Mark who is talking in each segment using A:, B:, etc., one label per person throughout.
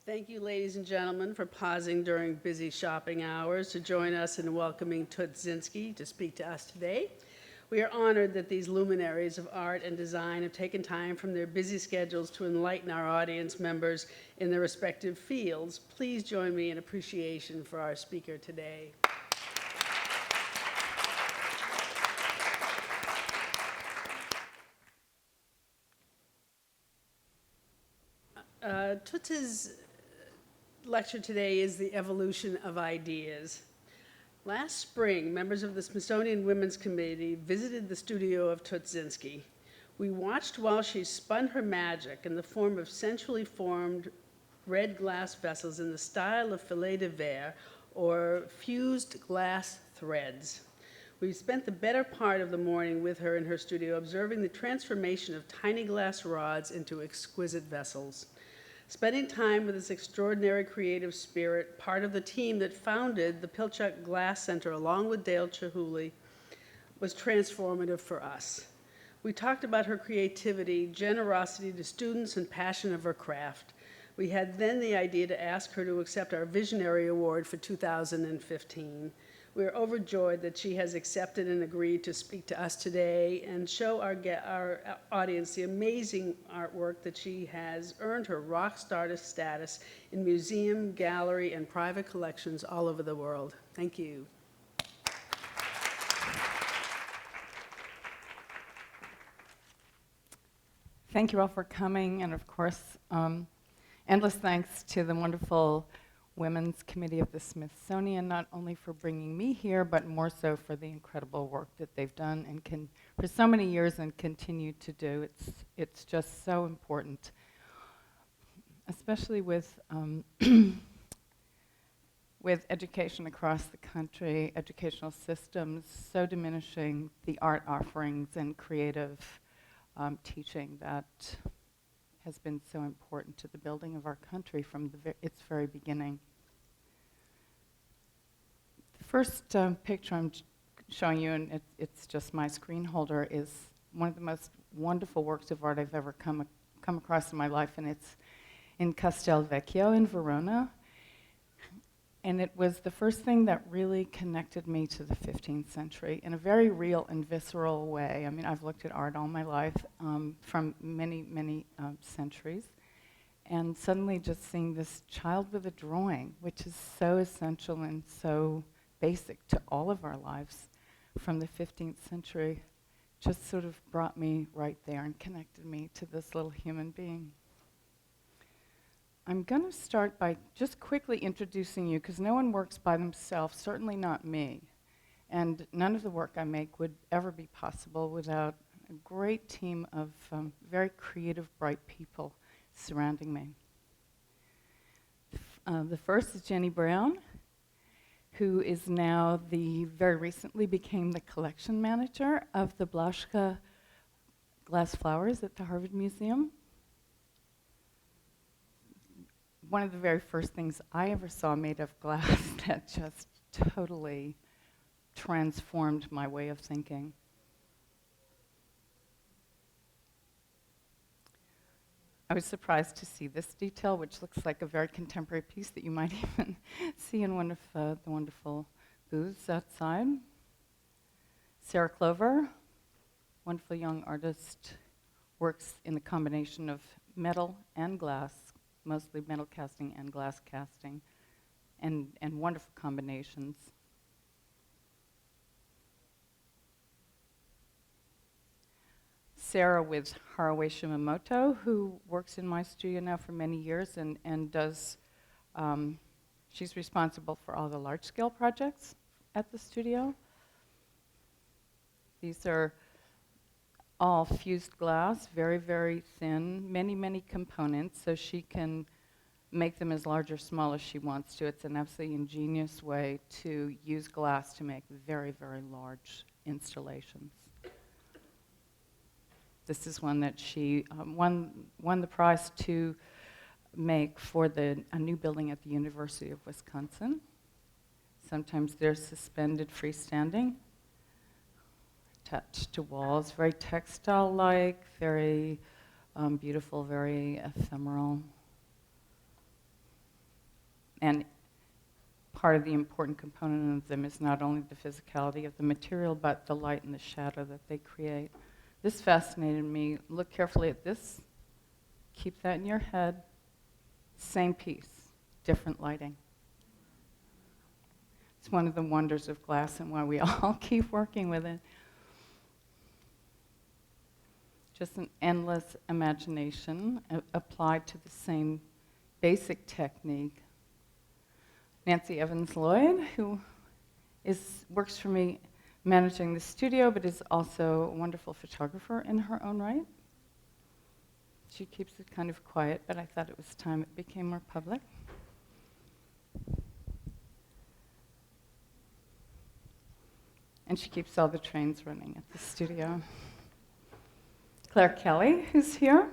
A: Thank you, ladies and gentlemen, for pausing during busy shopping hours to join us in welcoming Zynsky to speak to us today. We are honored that these luminaries of art and design have taken time from their busy schedules to enlighten our audience members in their respective fields. Please join me in appreciation for our speaker today. Toots's lecture today is The Evolution of Ideas. Last spring, members of the Smithsonian Women's Committee visited the studio of Zynsky. We watched while she spun her magic in the form of sensually formed red glass vessels in the style of filet de verre or fused glass threads. We spent the better part of the morning with her in her studio observing the transformation of tiny glass rods into exquisite vessels. Spending time with this extraordinary creative spirit, part of the team that founded the Pilchuck Glass Center along with Dale Chihuly, was transformative for us. We talked about her creativity, generosity to students, and passion of her craft. We had then the idea to ask her to accept our Visionary Award for 2015. We are overjoyed that she has accepted and agreed to speak to us today and show our audience the amazing artwork that she has earned her rock star status in museum, gallery, and private collections all over the world. Thank you.
B: Thank you all for coming, and of course, endless thanks to the wonderful Women's Committee of the Smithsonian, not only for bringing me here, but more so for the incredible work that they've done and can, for so many years, and continue to do. It's just so important, especially with with education across the country, educational systems so diminishing the art offerings and creative teaching that has been so important to the building of our country from its very beginning. The first picture I'm showing you, and it's just my screen holder, is one of the most wonderful works of art I've ever come across in my life, and it's in Castel Vecchio in Verona. And it was the first thing that really connected me to the 15th century in a very real and visceral way. I mean, I've looked at art all my life from many, many centuries. And suddenly just seeing this child with a drawing, which is so essential and so basic to all of our lives from the 15th century, just sort of brought me right there and connected me to this little human being. I'm going to start by just quickly introducing you, because no one works by themselves, certainly not me. And none of the work I make would ever be possible without a great team of very creative, bright people surrounding me. The first is Jenny Brown, who is now very recently became the collection manager of the Blaschka glass flowers at the Harvard Museum. One of the very first things I ever saw made of glass that just totally transformed my way of thinking. I was surprised to see this detail, which looks like a very contemporary piece that you might even see in one of the wonderful booths outside. Sarah Clover, wonderful young artist, works in the combination of metal and glass, mostly metal casting and glass casting, and wonderful combinations. Sarah with Haruo Shimamoto, who works in my studio now for many years and does, she's responsible for all the large-scale projects at the studio. These are all fused glass, very, very thin, many, many components, so she can make them as large or small as she wants to. It's an absolutely ingenious way to use glass to make very, very large installations. This is one that she won the prize to make for a new building at the University of Wisconsin. Sometimes they're suspended freestanding, attached to walls, very textile-like, very beautiful, very ephemeral. And part of the important component of them is not only the physicality of the material, but the light and the shadow that they create. This fascinated me. Look carefully at this. Keep that in your head. Same piece, different lighting. It's one of the wonders of glass and why we all keep working with it. Just an endless imagination applied to the same basic technique. Nancy Evans-Lloyd, who works for me managing the studio, but is also a wonderful photographer in her own right. She keeps it kind of quiet, but I thought it was time it became more public. And she keeps all the trains running at the studio. Claire Kelly, who's here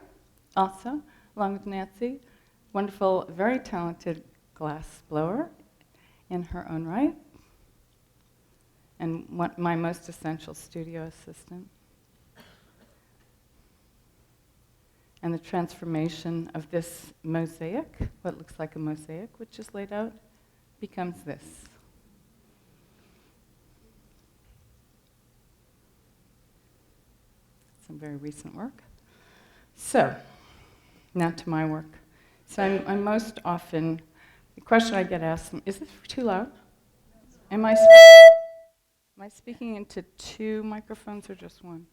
B: also, along with Nancy, wonderful, very talented glass blower in her own right, and my most essential studio assistant. And the transformation of this mosaic, what looks like a mosaic, which is laid out, becomes this. Some very recent work. So, now to my work. So I'm most often, the question I get asked, is this too loud? Am I speaking into two microphones or just one?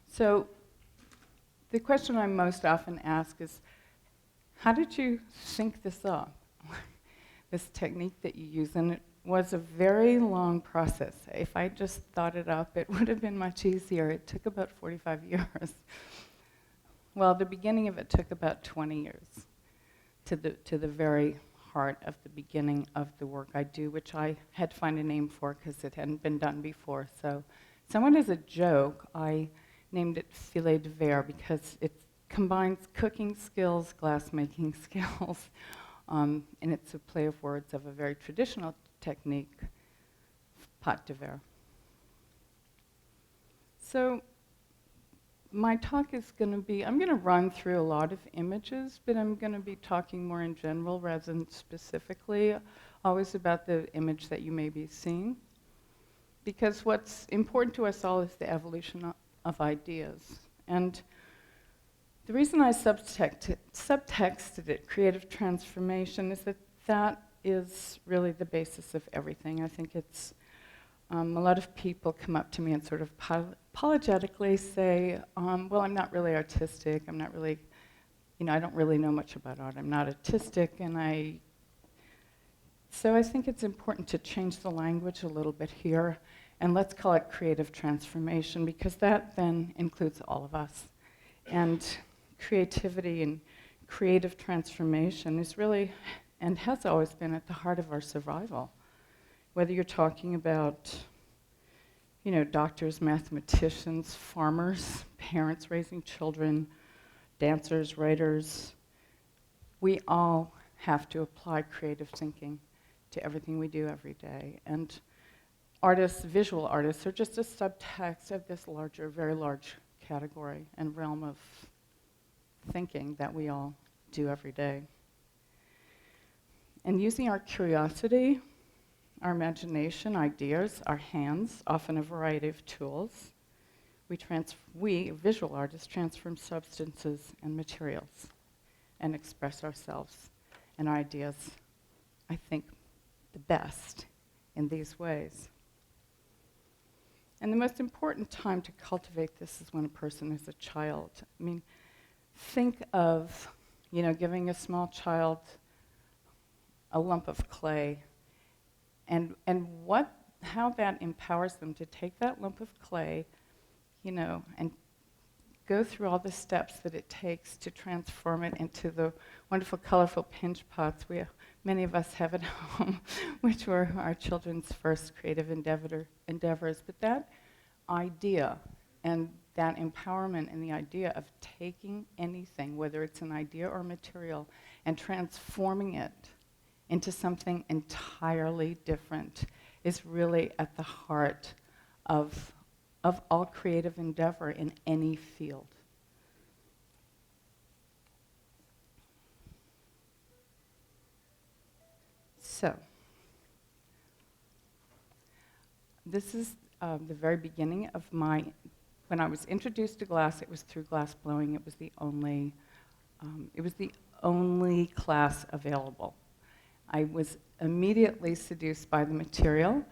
B: So the question I most often ask is, how did you sync this up? This technique that you use, and it was a very long process. If I just thought it up, it would have been much easier. It took about 45 years. Well, the beginning of it took about 20 years to the very heart of the beginning of the work I do, which I had to find a name for because it hadn't been done before. So somewhat as a joke, I named it filet de verre because it combines cooking skills, glass-making skills, and it's a play of words of a very traditional technique, pot de verre. So my talk is going to be, I'm going to run through a lot of images, but I'm going to be talking more in general rather than specifically, always about the image that you may be seeing. Because what's important to us all is the evolution of ideas. And the reason I subtexted it, creative transformation, is that is really the basis of everything. I think it's, a lot of people come up to me and sort of apologetically say, well, I'm not really artistic, I'm not really, I don't really know much about art, I'm not artistic, so I think it's important to change the language a little bit here, and let's call it creative transformation, because that then includes all of us. And creativity and creative transformation is really, and has always been, at the heart of our survival. Whether you're talking about, doctors, mathematicians, farmers, parents raising children, dancers, writers, we all have to apply creative thinking to everything we do every day. And artists, visual artists, are just a subtext of this larger, very large category and realm of thinking that we all do every day. And using our curiosity, our imagination, ideas, our hands, often a variety of tools, we visual artists, transform substances and materials and express ourselves and our ideas, I think, the best in these ways. And the most important time to cultivate this is when a person is a child. I mean, think of, giving a small child a lump of clay, and how that empowers them to take that lump of clay, and go through all the steps that it takes to transform it into the wonderful, colorful pinch pots many of us have at home, which were our children's first creative endeavors. But that idea and that empowerment and the idea of taking anything, whether it's an idea or material, and transforming it into something entirely different is really at the heart of all creative endeavor in any field. So, this is the very beginning of when I was introduced to glass, it was through glass blowing. It was the only class available. I was immediately seduced by the material,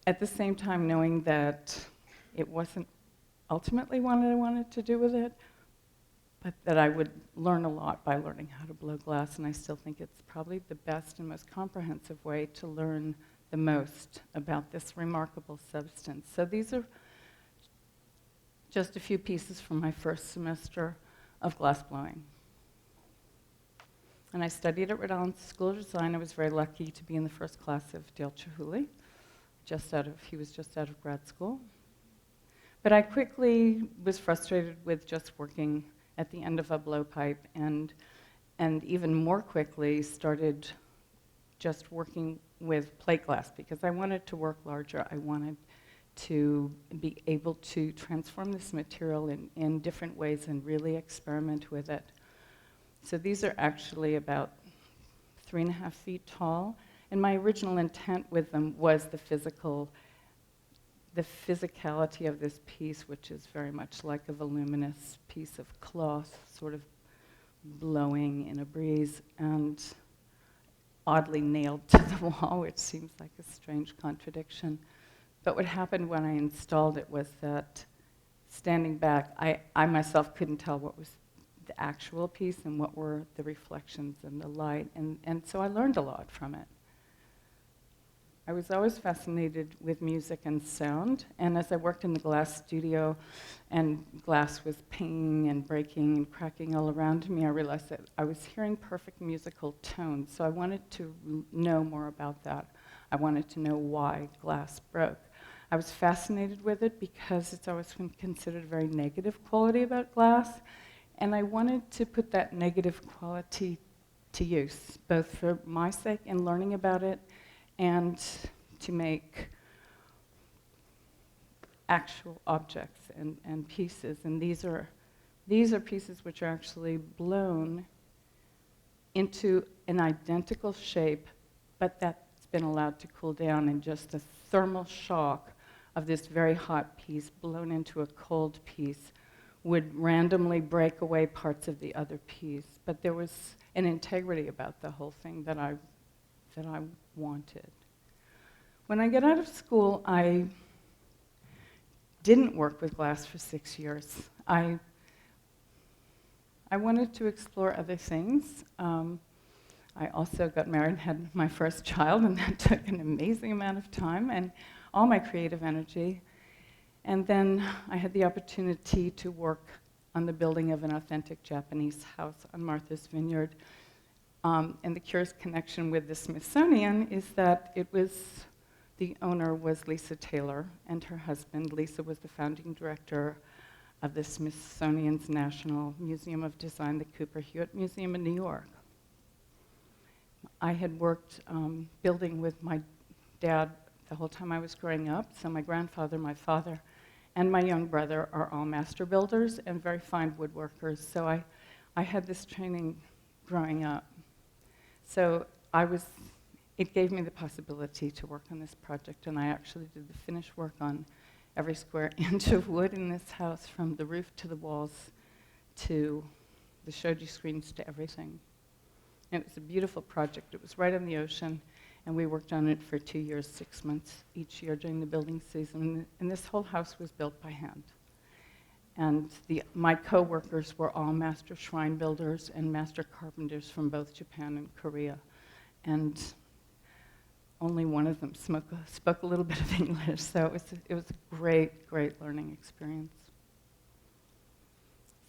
B: at the same time knowing that it wasn't ultimately what I wanted to do with it, but that I would learn a lot by learning how to blow glass, and I still think it's probably the best and most comprehensive way to learn the most about this remarkable substance. So these are just a few pieces from my first semester of glass blowing. And I studied at Rhode Island School of Design. I was very lucky to be in the first class of Dale Chihuly. He was just out of grad school. But I quickly was frustrated with just working at the end of a blowpipe, and even more quickly started just working with plate glass because I wanted to work larger. I wanted to be able to transform this material in different ways and really experiment with it. So these are actually about 3.5 feet tall, and my original intent with them was the physicality of this piece, which is very much like a voluminous piece of cloth, sort of blowing in a breeze, and oddly nailed to the wall, which seems like a strange contradiction. But what happened when I installed it was that, standing back, I myself couldn't tell what was the actual piece and what were the reflections and the light, and so I learned a lot from it. I was always fascinated with music and sound, and as I worked in the glass studio and glass was pinging and breaking and cracking all around me, I realized that I was hearing perfect musical tones, so I wanted to know more about that. I wanted to know why glass broke. I was fascinated with it because it's always been considered a very negative quality about glass, and I wanted to put that negative quality to use, both for my sake in learning about it and to make actual objects and pieces. And these are pieces which are actually blown into an identical shape, but that's been allowed to cool down, and just the thermal shock of this very hot piece blown into a cold piece would randomly break away parts of the other piece. But there was an integrity about the whole thing that I wanted. When I got out of school, I didn't work with glass for 6 years. I wanted to explore other things. I also got married and had my first child, and that took an amazing amount of time and all my creative energy. And then I had the opportunity to work on the building of an authentic Japanese house on Martha's Vineyard. And the curious connection with the Smithsonian is that the owner was Lisa Taylor, and her husband, Lisa, was the founding director of the Smithsonian's National Museum of Design, the Cooper Hewitt Museum in New York. I had worked building with my dad the whole time I was growing up, so my grandfather, my father, and my young brother are all master builders and very fine woodworkers, so I had this training growing up. So it gave me the possibility to work on this project, and I actually did the finished work on every square inch of wood in this house, from the roof to the walls to the shoji screens to everything. And it was a beautiful project. It was right on the ocean, and we worked on it for 2 years, 6 months each year during the building season. And this whole house was built by hand. And my co-workers were all master shrine builders and master carpenters from both Japan and Korea. And only one of them spoke a little bit of English, so it was a great, great learning experience.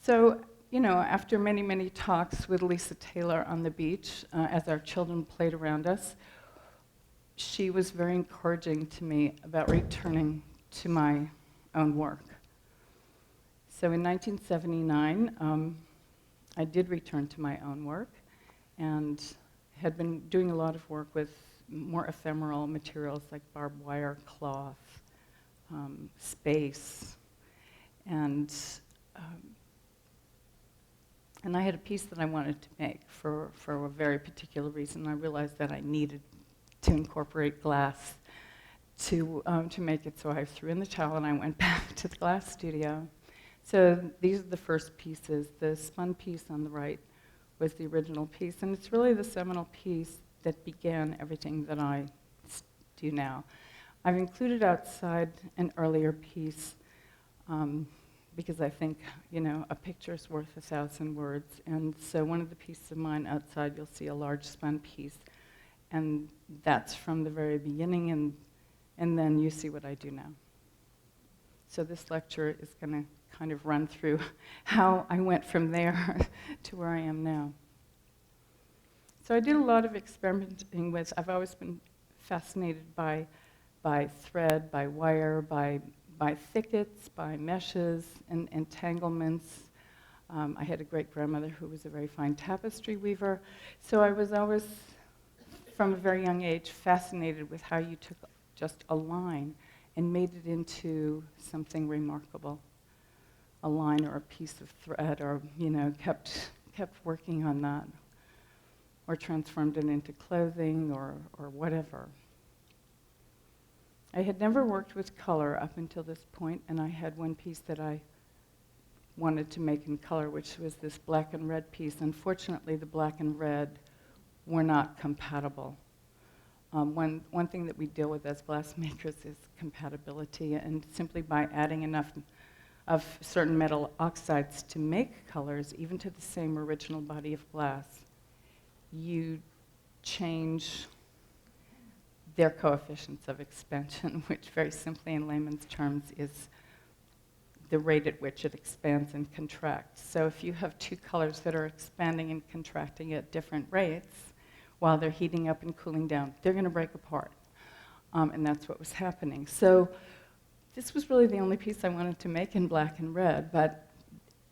B: So, after many, many talks with Lisa Taylor on the beach, as our children played around us, she was very encouraging to me about returning to my own work. So in 1979, I did return to my own work and had been doing a lot of work with more ephemeral materials like barbed wire, cloth, space, and And I had a piece that I wanted to make for a very particular reason. I realized that I needed to incorporate glass to make it, so I threw in the towel and I went back to the glass studio. So these are the first pieces. The spun piece on the right was the original piece, and it's really the seminal piece that began everything that I do now. I've included outside an earlier piece because I think, a picture's worth 1,000 words. And so one of the pieces of mine outside, you'll see a large spun piece, and that's from the very beginning, and then you see what I do now. So this lecture is going to kind of run through how I went from there to where I am now. So I did a lot of experimenting with, I've always been fascinated by thread, by wire, by thickets, by meshes and entanglements. I had a great-grandmother who was a very fine tapestry weaver. So I was always, from a very young age, fascinated with how you took just a line and made it into something remarkable. A line or a piece of thread, or kept working on that, or transformed it into clothing or whatever. I had never worked with color up until this point, and I had one piece that I wanted to make in color, which was this black and red piece. Unfortunately, the black and red were not compatible. One thing that we deal with as glass makers is compatibility, and simply by adding enough of certain metal oxides to make colors, even to the same original body of glass, you change their coefficients of expansion, which very simply in layman's terms is the rate at which it expands and contracts. So if you have two colors that are expanding and contracting at different rates while they're heating up and cooling down, they're going to break apart. And that's what was happening. So this was really the only piece I wanted to make in black and red, but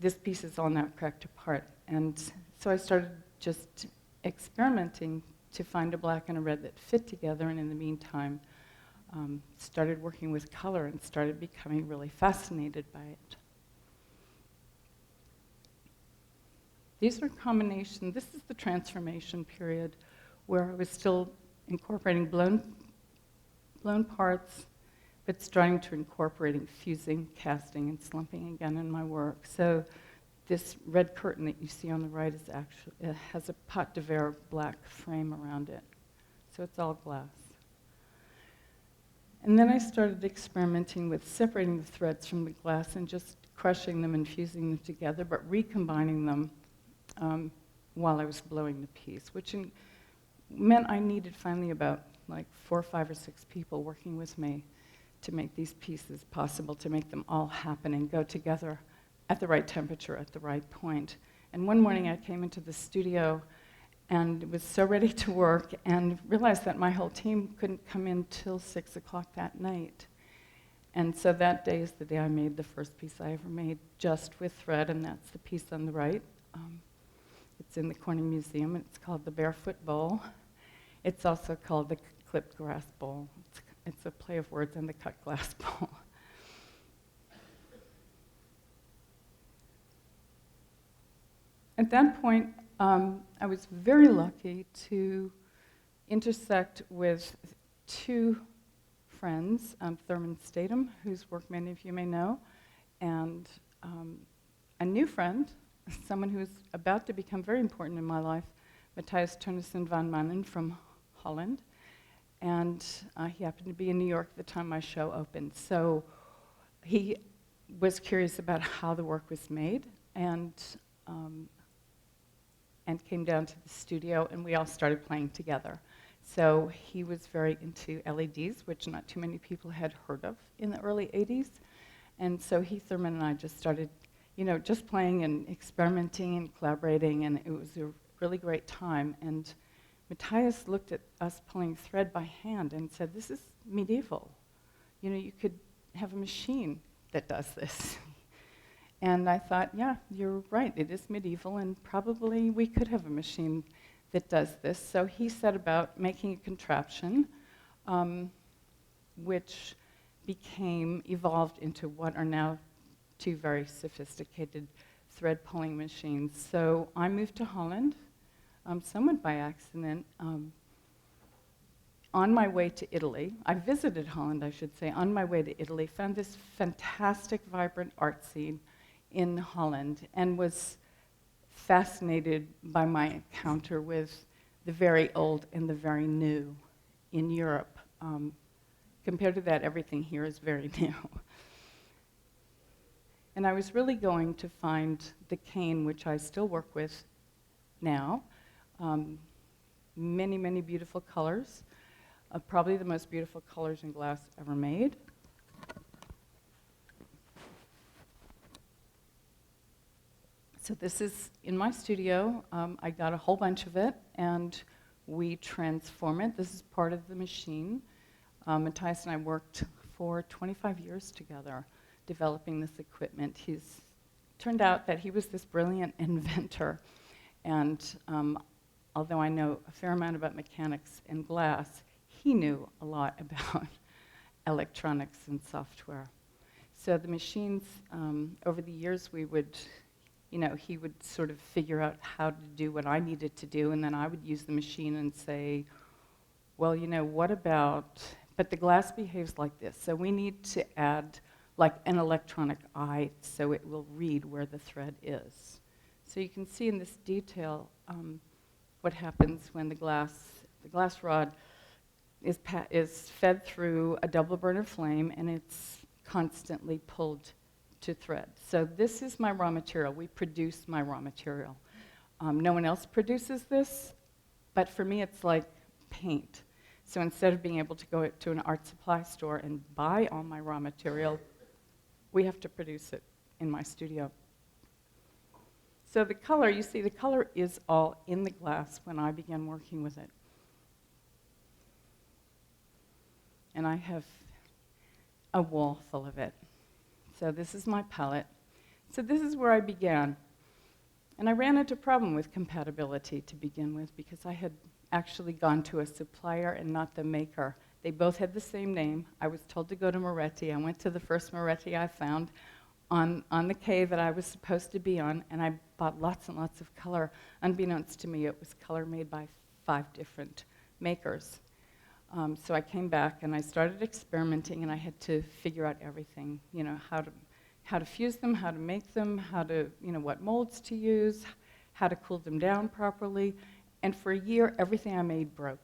B: this piece is all now cracked apart. And so I started just experimenting to find a black and a red that fit together, and in the meantime, started working with color and started becoming really fascinated by it. These are combinations. This is the transformation period where I was still incorporating blown parts, but starting to incorporating fusing, casting, and slumping again in my work. So this red curtain that you see on the right is actually, it has a Pâte de Verre black frame around it. So it's all glass. And then I started experimenting with separating the threads from the glass and just crushing them and fusing them together, but recombining them while I was blowing the piece, which meant I needed finally about 4, 5, or 6 people working with me to make these pieces possible, to make them all happen and go together at the right temperature, at the right point. And one morning I came into the studio and was so ready to work and realized that my whole team couldn't come in till 6 o'clock that night. And so that day is the day I made the first piece I ever made just with thread, and that's the piece on the right. It's in the Corning Museum, and it's called the Barefoot Bowl. It's also called the Clipped Glass Bowl. It's a play of words on the cut glass bowl. At that point, I was very lucky to intersect with 2 friends, Thurman Statham, whose work many of you may know, and a new friend, someone who was about to become very important in my life, Matthias Turnesen van Manen from Holland. And he happened to be in New York at the time my show opened. So he was curious about how the work was made, and came down to the studio, and we all started playing together. So he was very into LEDs, which not too many people had heard of in the early 80s. And so Thurman and I just started, just playing and experimenting and collaborating, and it was a really great time. And Matthias looked at us pulling thread by hand and said, "This is medieval. You could have a machine that does this." And I thought, yeah, you're right, it is medieval, and probably we could have a machine that does this. So he set about making a contraption, which evolved into what are now 2 very sophisticated thread pulling machines. So I moved to Holland, somewhat by accident. On my way to Italy, I visited Holland, I should say, on my way to Italy, found this fantastic, vibrant art scene in Holland, and was fascinated by my encounter with the very old and the very new in Europe. Compared to that, everything here is very new. And I was really going to find the cane, which I still work with now. Many, many beautiful colors. Probably the most beautiful colors in glass ever made. So this is in my studio. I got a whole bunch of it, and we transform it. This is part of the machine. Matthias and I worked for 25 years together developing this equipment. He's turned out that he was this brilliant inventor, and although I know a fair amount about mechanics and glass, he knew a lot about electronics and software. So the machines, over the years, he would sort of figure out how to do what I needed to do, and then I would use the machine and say, well, what about, but the glass behaves like this, so we need to add like an electronic eye so it will read where the thread is. So you can see in this detail what happens when the glass rod is fed through a double burner flame, and it's constantly pulled to thread. So this is my raw material. We produce my raw material. No one else produces this, but for me it's like paint. So instead of being able to go to an art supply store and buy all my raw material, we have to produce it in my studio. So the color, you see, the color is all in the glass when I began working with it. And I have a wall full of it. So this is my palette. So this is where I began. And I ran into a problem with compatibility to begin with, because I had actually gone to a supplier and not the maker. They both had the same name. I was told to go to Moretti. I went to the first Moretti I found on the quay that I was supposed to be on, and I bought lots and lots of color. Unbeknownst to me, it was color made by 5 different makers. So I came back and I started experimenting, and I had to figure out everything, how to fuse them, how to make them, what molds to use, how to cool them down properly. And for a year, everything I made broke.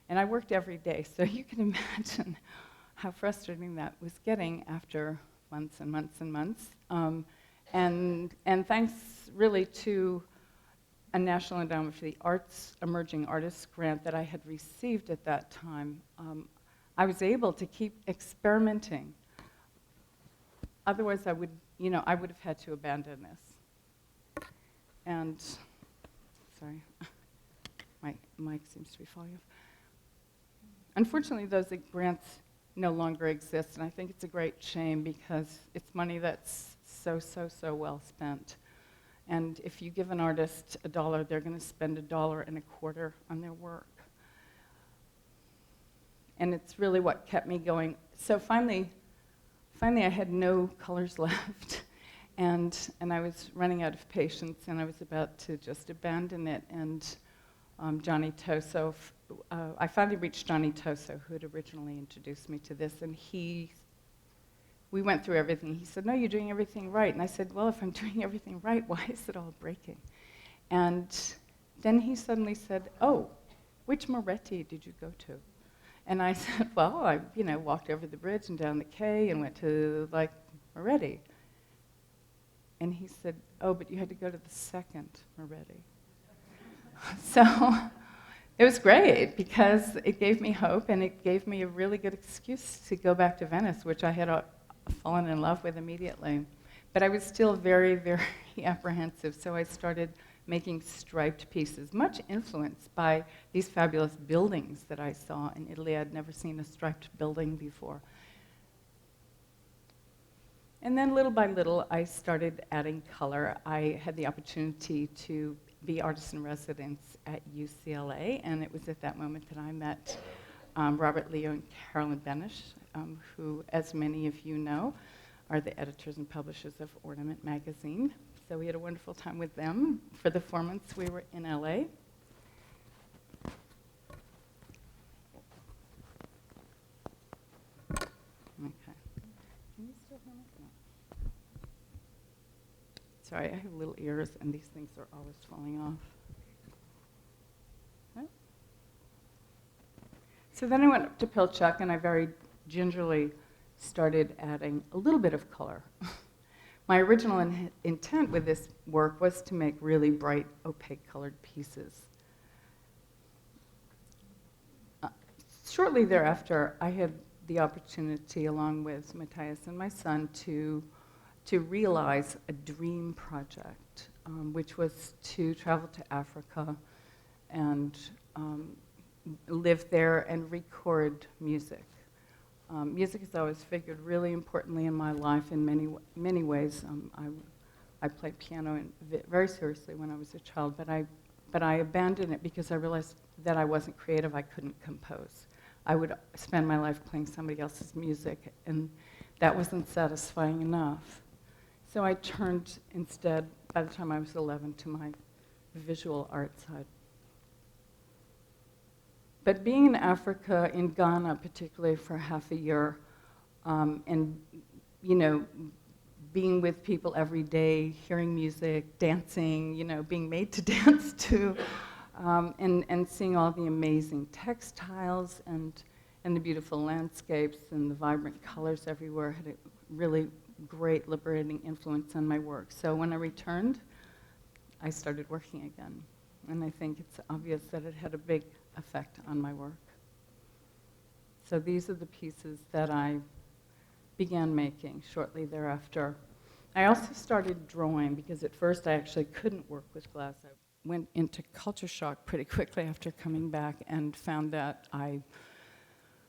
B: And I worked every day, so you can imagine how frustrating that was getting after months and months and months. And thanks really to a National Endowment for the Arts Emerging Artists grant that I had received at that time, I was able to keep experimenting. Otherwise, I would have had to abandon this. And, sorry, my mic seems to be falling off. Unfortunately, those grants no longer exist, and I think it's a great shame, because it's money that's so well spent. And if you give an artist $1, they're going to spend $1.25 on their work. And it's really what kept me going. So finally I had no colors left, and I was running out of patience, and I was about to just abandon it. And Johnny Toso, I finally reached Johnny Toso, who had originally introduced me to this, and we went through everything. He said, no, you're doing everything right. And I said, well, if I'm doing everything right, why is it all breaking? And then he suddenly said, oh, which Moretti did you go to? And I said, well, I walked over the bridge and down the quay and went to, Moretti. And he said, oh, but you had to go to the second Moretti. So it was great, because it gave me hope, and it gave me a really good excuse to go back to Venice, which I had fallen in love with immediately. But I was still very, very apprehensive, so I started making striped pieces, much influenced by these fabulous buildings that I saw in Italy. I'd never seen a striped building before. And then little by little, I started adding color. I had the opportunity to be artist in residence at UCLA, and it was at that moment that I met Robert Leo and Carolyn Benish, who, as many of you know, are the editors and publishers of Ornament magazine. So we had a wonderful time with them for the 4 months we were in LA. Okay. Can you still hear me? No. Sorry, I have little ears, and these things are always falling off. Okay. So then I went up to Pilchuck, and I very gingerly started adding a little bit of color. My original intent with this work was to make really bright, opaque colored pieces. Shortly thereafter, I had the opportunity, along with Matthias and my son, to realize a dream project, which was to travel to Africa and live there and record music. Music has always figured really importantly in my life in many ways. I played piano very seriously when I was a child, but I abandoned it because I realized that I wasn't creative. I couldn't compose. I would spend my life playing somebody else's music, and that wasn't satisfying enough. So I turned instead, by the time I was 11, to my visual art side. But being in Africa, in Ghana particularly for half a year, and being with people every day, hearing music, dancing, being made to dance to, and seeing all the amazing textiles and the beautiful landscapes and the vibrant colors everywhere had a really great liberating influence on my work. So when I returned, I started working again. And I think it's obvious that it had a big effect on my work. So these are the pieces that I began making shortly thereafter. I also started drawing because at first I actually couldn't work with glass. I went into culture shock pretty quickly after coming back and found that I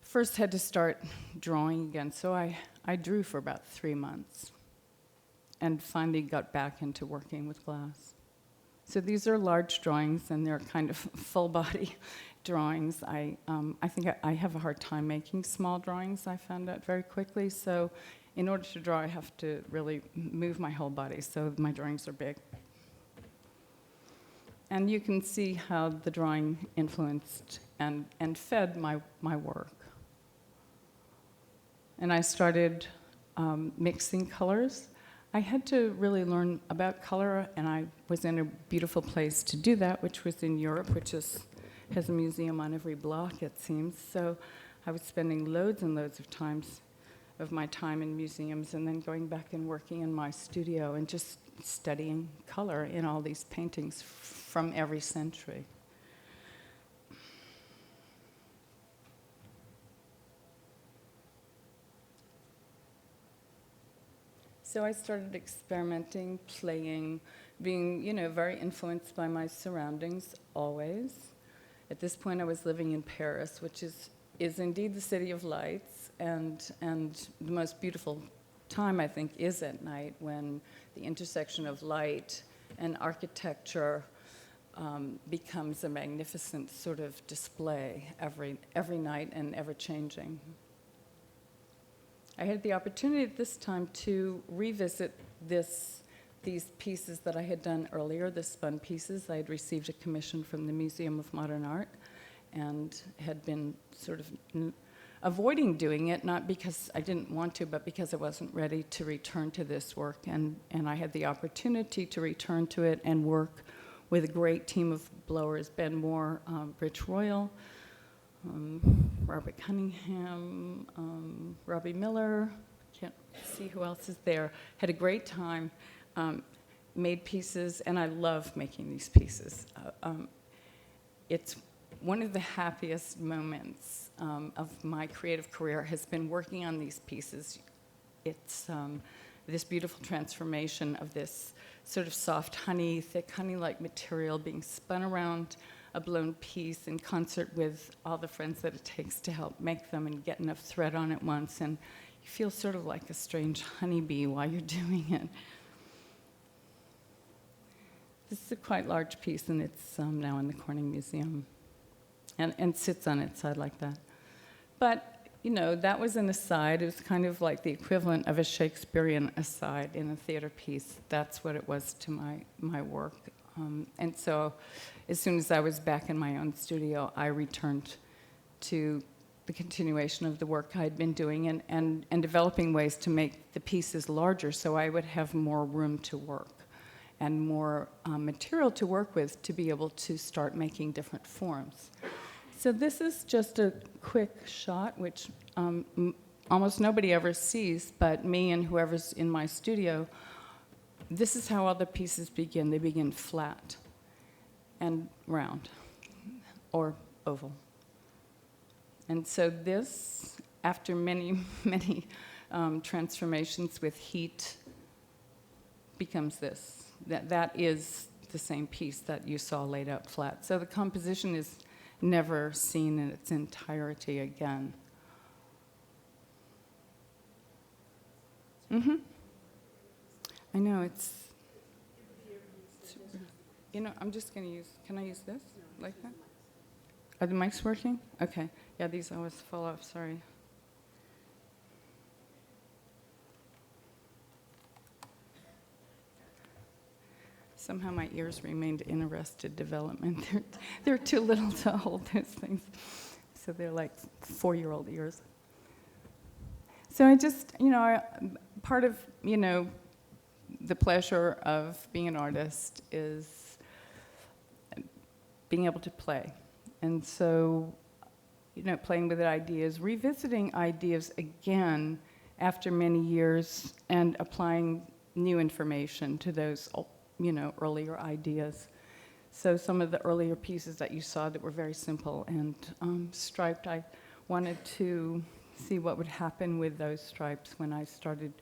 B: first had to start drawing again. So I drew for about 3 months and finally got back into working with glass. So these are large drawings, and they're kind of full-body drawings. I think I have a hard time making small drawings, I found out very quickly. So in order to draw, I have to really move my whole body, so my drawings are big. And you can see how the drawing influenced and fed my work. And I started mixing colors. I had to really learn about color, and I was in a beautiful place to do that, which was in Europe, which has a museum on every block, it seems. So I was spending loads and loads of my time in museums, and then going back and working in my studio and just studying color in all these paintings from every century. So I started experimenting, playing, being, very influenced by my surroundings, always. At this point, I was living in Paris, which is indeed the city of lights, and the most beautiful time, I think, is at night, when the intersection of light and architecture becomes a magnificent sort of display every night and ever-changing. I had the opportunity at this time to revisit these pieces that I had done earlier, the spun pieces. I had received a commission from the Museum of Modern Art and had been sort of avoiding doing it, not because I didn't want to, but because I wasn't ready to return to this work. And I had the opportunity to return to it and work with a great team of blowers, Ben Moore, Rich Royal, Robert Cunningham, Robbie Miller, can't see who else is there. Had a great time, made pieces, and I love making these pieces. It's one of the happiest moments of my creative career has been working on these pieces. It's this beautiful transformation of this sort of soft honey, thick honey-like material being spun around a blown piece in concert with all the friends that it takes to help make them and get enough thread on it once, and you feel sort of like a strange honeybee while you're doing it. This is a quite large piece, and it's now in the Corning Museum, and sits on its side like that. But that was an aside. It was kind of like the equivalent of a Shakespearean aside in a theater piece. That's what it was to my work. And so as soon as I was back in my own studio, I returned to the continuation of the work I'd been doing and developing ways to make the pieces larger so I would have more room to work and more material to work with to be able to start making different forms. So this is just a quick shot, which almost nobody ever sees, but me and whoever's in my studio. This is how all the pieces begin. They begin flat and round or oval. And so this, after many, many transformations with heat, becomes this. That is the same piece that you saw laid out flat. So the composition is never seen in its entirety again. Mm-hmm. I know, it's I'm just going to use, can I use this, like that? Are the mics working? Okay. Yeah, these always fall off, sorry. Somehow my ears remained in arrested development. They're too little to hold those things. So they're like 4-year-old ears. So I just, part of, the pleasure of being an artist is being able to play. And so, playing with ideas, revisiting ideas again after many years and applying new information to those, earlier ideas. So some of the earlier pieces that you saw that were very simple and striped, I wanted to see what would happen with those stripes when I started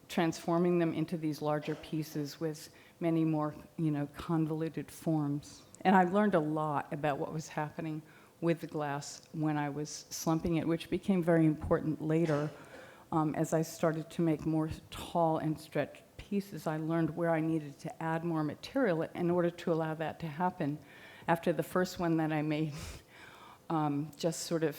B: transforming them into these larger pieces with many more, convoluted forms. And I learned a lot about what was happening with the glass when I was slumping it, which became very important later as I started to make more tall and stretched pieces. I learned where I needed to add more material in order to allow that to happen. After the first one that I made just sort of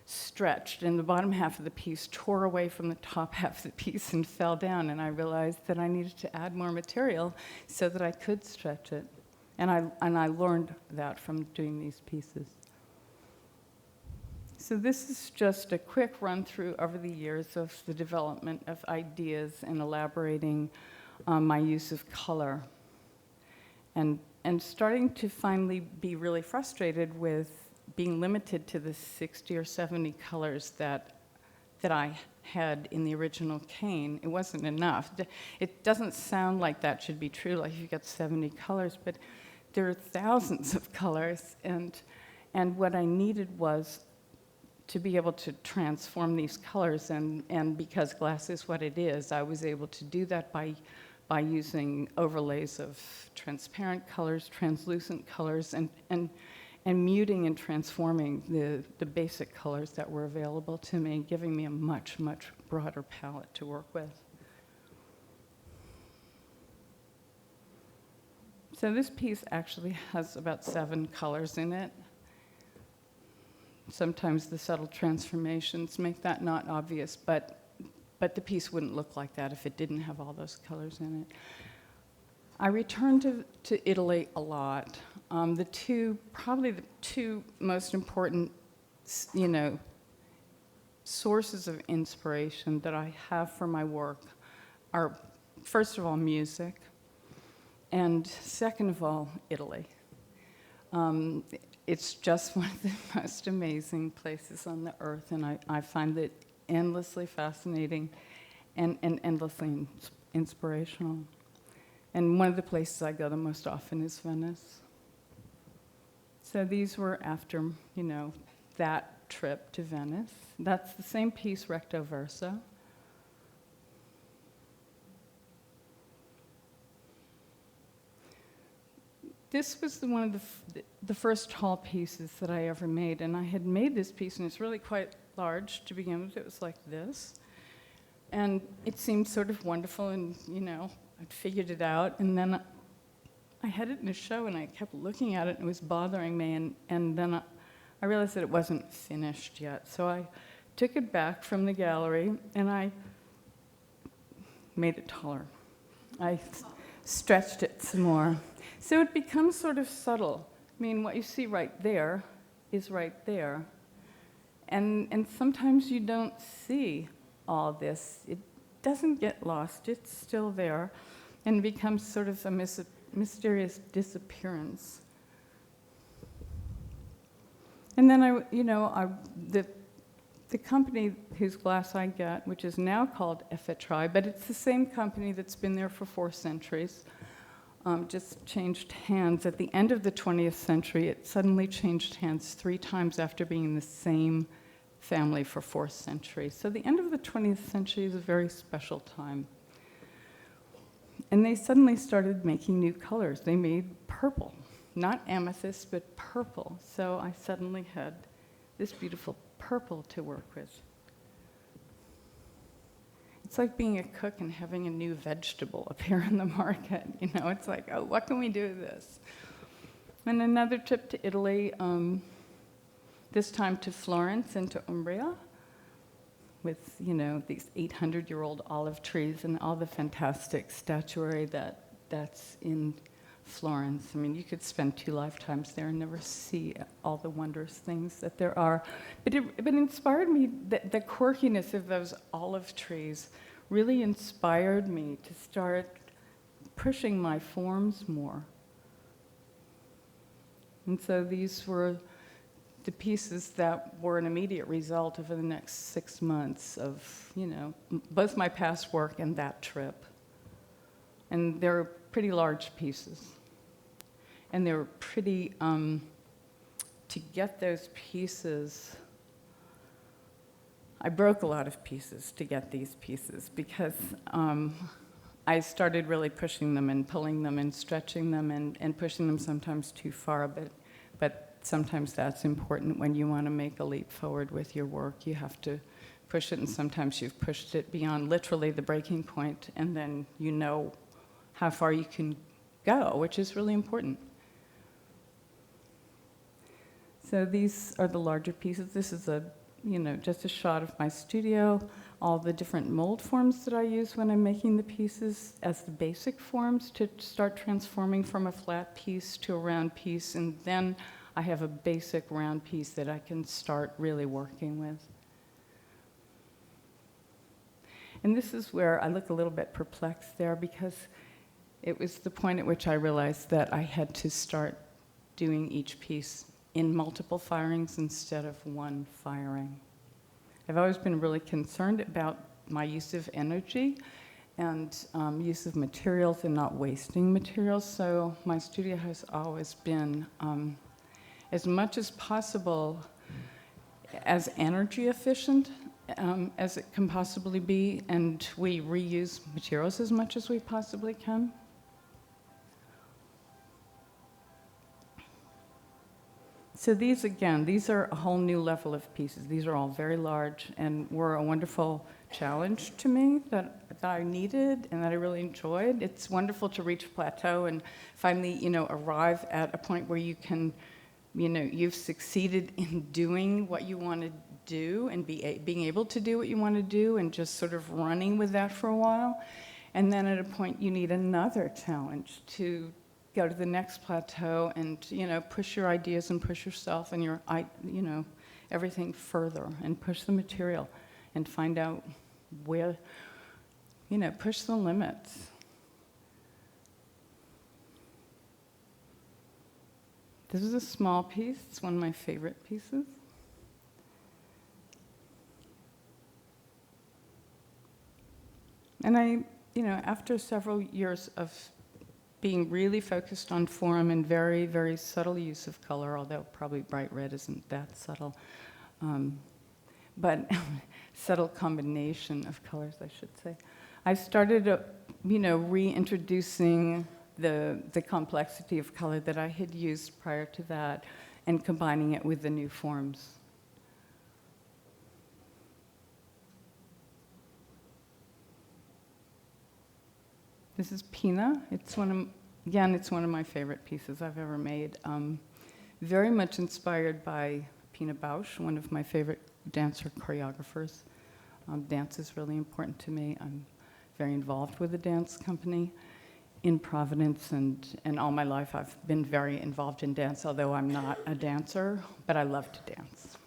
B: stretched, and the bottom half of the piece tore away from the top half of the piece and fell down, and I realized that I needed to add more material so that I could stretch it. And I learned that from doing these pieces. So this is just a quick run through over the years of the development of ideas and elaborating my use of color. And starting to finally be really frustrated with being limited to the 60 or 70 colors that I had in the original cane. It wasn't enough. It doesn't sound like that should be true, like you got 70 colors, but there are thousands of colors, and what I needed was to be able to transform these colors, and because glass is what it is, I was able to do that by using overlays of transparent colors, translucent colors, and muting and transforming the basic colors that were available to me, giving me a much, much broader palette to work with. So this piece actually has about 7 colors in it. Sometimes the subtle transformations make that not obvious, but the piece wouldn't look like that if it didn't have all those colors in it. I returned to Italy a lot. Probably the two most important, sources of inspiration that I have for my work are, first of all, music, and second of all, Italy. It's just one of the most amazing places on the earth, and I find it endlessly fascinating and endlessly inspirational. And one of the places I go the most often is Venice. So these were after, that trip to Venice. That's the same piece, recto verso. This was one of the first tall pieces that I ever made, and I had made this piece, and it's really quite large to begin with. It was like this, and it seemed sort of wonderful, and I'd figured it out, and then I had it in a show, and I kept looking at it, and it was bothering me, and then I I realized that it wasn't finished yet. So I took it back from the gallery and I made it taller. I stretched it some more. So it becomes sort of subtle. I mean, what you see right there is right there. And sometimes you don't see all this. It doesn't get lost. It's still there and becomes sort of a mysterious disappearance. And then the company whose glass I get, which is now called Effetri, but it's the same company that's been there for 4 centuries, just changed hands. At the end of the 20th century, it suddenly changed hands 3 times after being in the same family for 4 centuries. So the end of the 20th century is a very special time. And they suddenly started making new colors. They made purple, not amethyst, but purple. So I suddenly had this beautiful purple to work with. It's like being a cook and having a new vegetable appear in the market. You know, it's like, oh, what can we do with this? And another trip to Italy, this time to Florence and to Umbria, with, you know, these 800-year-old olive trees and all the fantastic statuary that's in Florence. I mean, you could spend 2 lifetimes there and never see all the wondrous things that there are. But it inspired me, the quirkiness of those olive trees really inspired me to start pushing my forms more. And so these were the pieces that were an immediate result over the next 6 months of, you know, both my past work and that trip. And they're pretty large pieces. And they were pretty, to get those pieces, I broke a lot of pieces to get these pieces because I started really pushing them and pulling them and stretching them and pushing them sometimes too far, but sometimes that's important when you want to make a leap forward with your work. You have to push it, and sometimes you've pushed it beyond literally the breaking point, and then you know how far you can go, which is really important. So these are the larger pieces. This is just a shot of my studio, all the different mold forms that I use when I'm making the pieces as the basic forms to start transforming from a flat piece to a round piece, and then I have a basic round piece that I can start really working with. And this is where I look a little bit perplexed there, because it was the point at which I realized that I had to start doing each piece in multiple firings instead of one firing. I've always been really concerned about my use of energy and use of materials and not wasting materials, so my studio has always been as much as possible as energy efficient as it can possibly be, and we reuse materials as much as we possibly can. So these are a whole new level of pieces. These are all very large and were a wonderful challenge to me that I needed and that I really enjoyed. It's wonderful to reach a plateau and finally, arrive at a point where you can, you've succeeded in doing what you want to do and being able to do what you want to do and just sort of running with that for a while. And then at a point you need another challenge to go to the next plateau and, push your ideas and push yourself and your, everything further and push the material and find out where, push the limits. This is a small piece. It's one of my favorite pieces. And I, after several years of being really focused on form and very, very subtle use of color, although probably bright red isn't that subtle, but subtle combination of colors, I should say. I started, reintroducing the complexity of color that I had used prior to that and combining it with the new forms. This is Pina. It's one of my favorite pieces I've ever made. Very much inspired by Pina Bausch, one of my favorite dancer choreographers. Dance is really important to me. I'm very involved with a dance company in Providence, and all my life I've been very involved in dance, although I'm not a dancer, but I love to dance.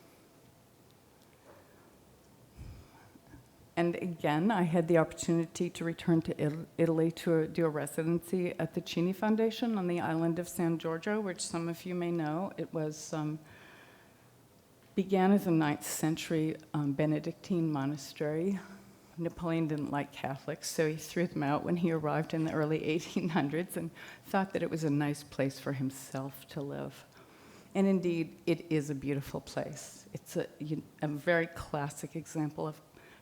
B: And again, I had the opportunity to return to Italy to do a residency at the Cini Foundation on the island of San Giorgio, which some of you may know. It was began as a 9th century Benedictine monastery. Napoleon didn't like Catholics, so he threw them out when he arrived in the early 1800s and thought that it was a nice place for himself to live. And indeed, it is a beautiful place. It's a very classic example of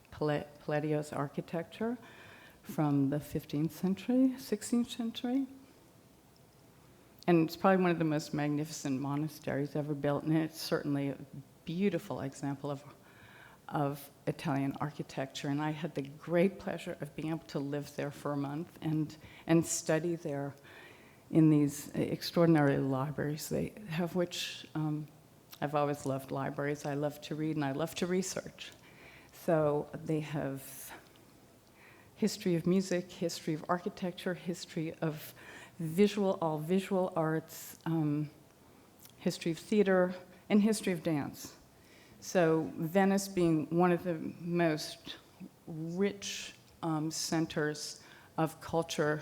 B: Palladio's architecture from the 15th century, 16th century. And it's probably one of the most magnificent monasteries ever built, and it's certainly a beautiful example of Italian architecture. And I had the great pleasure of being able to live there for a month and study there in these extraordinary libraries they have, which I've always loved libraries. I love to read and I love to research. So they have history of music, history of architecture, history of all visual arts, history of theater, and history of dance. So Venice being one of the most rich centers of culture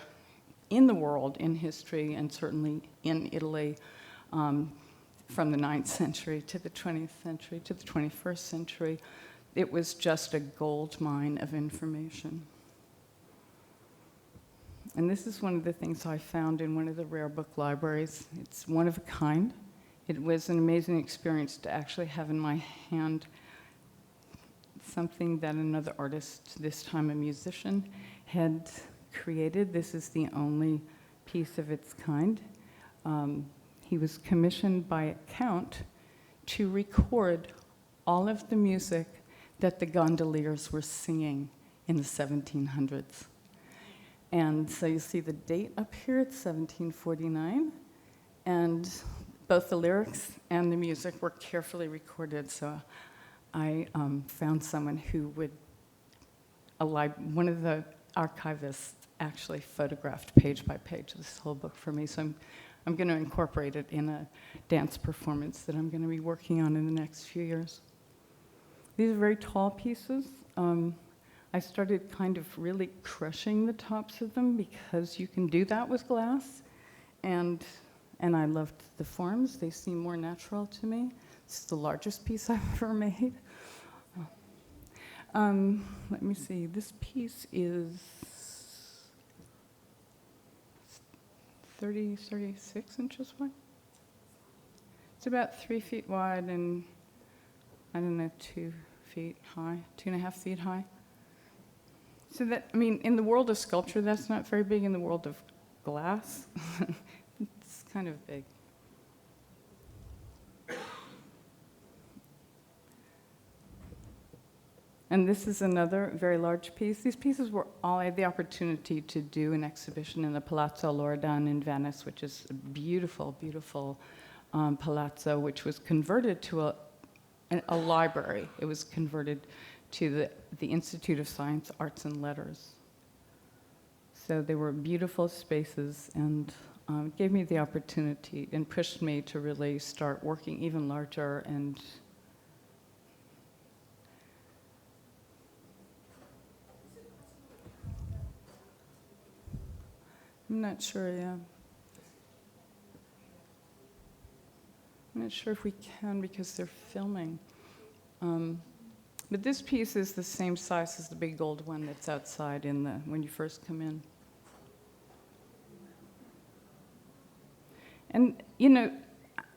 B: in the world, in history, and certainly in Italy, from the 9th century to the 20th century to the 21st century. It was just a gold mine of information. And this is one of the things I found in one of the rare book libraries. It's one of a kind. It was an amazing experience to actually have in my hand something that another artist, this time a musician, had created. This is the only piece of its kind. He was commissioned by a count to record all of the music that the gondoliers were singing in the 1700s. And so you see the date up here, it's 1749, and both the lyrics and the music were carefully recorded. So I found someone who would, one of the archivists actually photographed page by page this whole book for me. So I'm going to incorporate it in a dance performance that I'm going to be working on in the next few years. These are very tall pieces. I started kind of really crushing the tops of them because you can do that with glass. And I loved the forms. They seem more natural to me. It's the largest piece I've ever made. Let me see. This piece is 36 inches wide. It's about 3 feet wide and, I don't know, 2 feet high, 2.5 feet high. So that, I mean, in the world of sculpture, that's not very big. In the world of glass, it's kind of big. And this is another very large piece. These pieces were all, I had the opportunity to do an exhibition in the Palazzo Loredan in Venice, which is a beautiful, beautiful palazzo, which was converted to a library. It was converted to the Institute of Science, Arts, and Letters. So they were beautiful spaces, and it gave me the opportunity and pushed me to really start working even larger. And I'm not sure, yeah. I'm not sure if we can because they're filming. But this piece is the same size as the big gold one that's outside when you first come in. And, you know,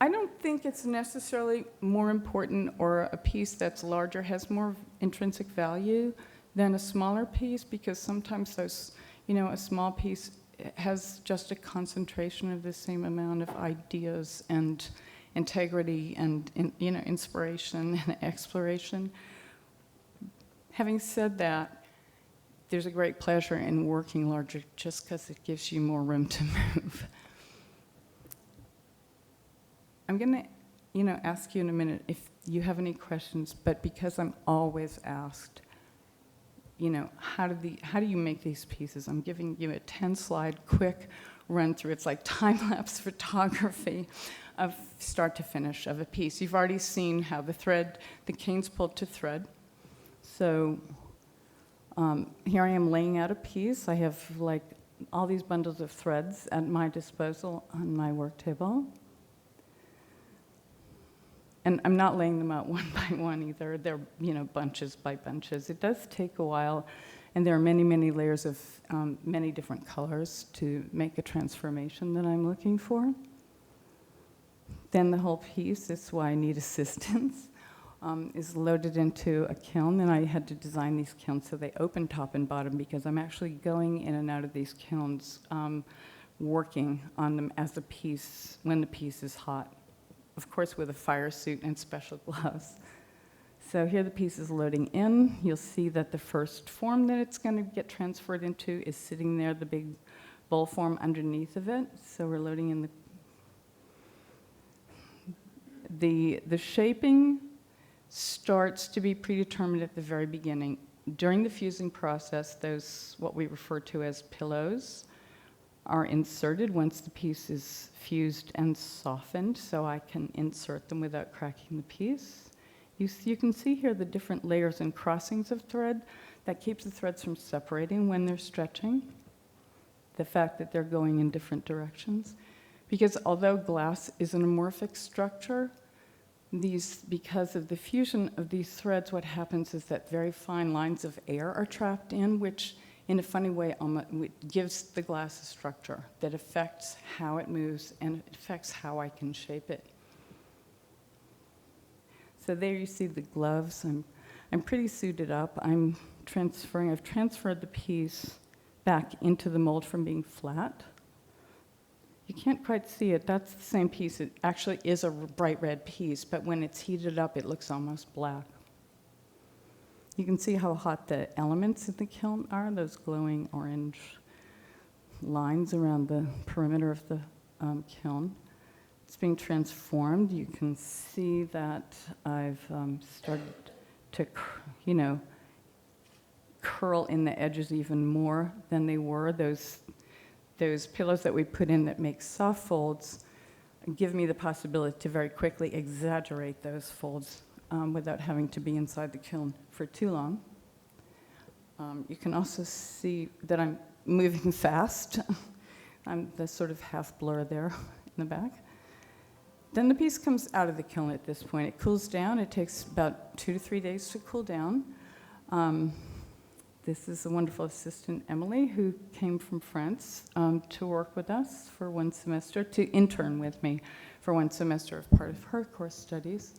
B: I don't think it's necessarily more important or a piece that's larger has more intrinsic value than a smaller piece, because sometimes those, you know, a small piece has just a concentration of the same amount of ideas and integrity and, you know, inspiration and exploration. Having said that, there's a great pleasure in working larger just because it gives you more room to move. I'm going to ask you in a minute if you have any questions, but because I'm always asked, how do you make these pieces? I'm giving you a 10-slide quick run through. It's like time-lapse photography of start to finish of a piece. You've already seen how the cane's pulled to thread. So here I am laying out a piece. I have like all these bundles of threads at my disposal on my work table. And I'm not laying them out one by one either. They're, bunches by bunches. It does take a while, and there are many, many layers of many different colors to make a transformation that I'm looking for. Then the whole piece, that's why I need assistance, is loaded into a kiln, and I had to design these kilns so they open top and bottom because I'm actually going in and out of these kilns, working on them as a piece when the piece is hot. Of course, with a fire suit and special gloves. So here the piece is loading in. You'll see that the first form that it's going to get transferred into is sitting there, the big bowl form underneath of it. So we're loading in the shaping starts to be predetermined at the very beginning. During the fusing process, those what we refer to as pillows are inserted once the piece is fused and softened, so I can insert them without cracking the piece. You can see here the different layers and crossings of thread. That keeps the threads from separating when they're stretching. The fact that they're going in different directions. Because although glass is an amorphic structure, because of the fusion of these threads, what happens is that very fine lines of air are trapped in, which in a funny way gives the glass a structure that affects how it moves and it affects how I can shape it. So there you see the gloves. I'm pretty suited up. I've transferred the piece back into the mold from being flat. You can't quite see it. That's the same piece. It actually is a bright red piece, but when it's heated up, it looks almost black. You can see how hot the elements in the kiln are, those glowing orange lines around the perimeter of the kiln. It's being transformed. You can see that I've started to, curl in the edges even more than they were. Those pillows that we put in that make soft folds give me the possibility to very quickly exaggerate those folds without having to be inside the kiln for too long. You can also see that I'm moving fast. I'm the sort of half blur there in the back. Then the piece comes out of the kiln at this point. It cools down. It takes about 2 to 3 days to cool down. This is a wonderful assistant, Emily, who came from France to work with us for 1 semester, to intern with me for 1 semester as part of her course studies.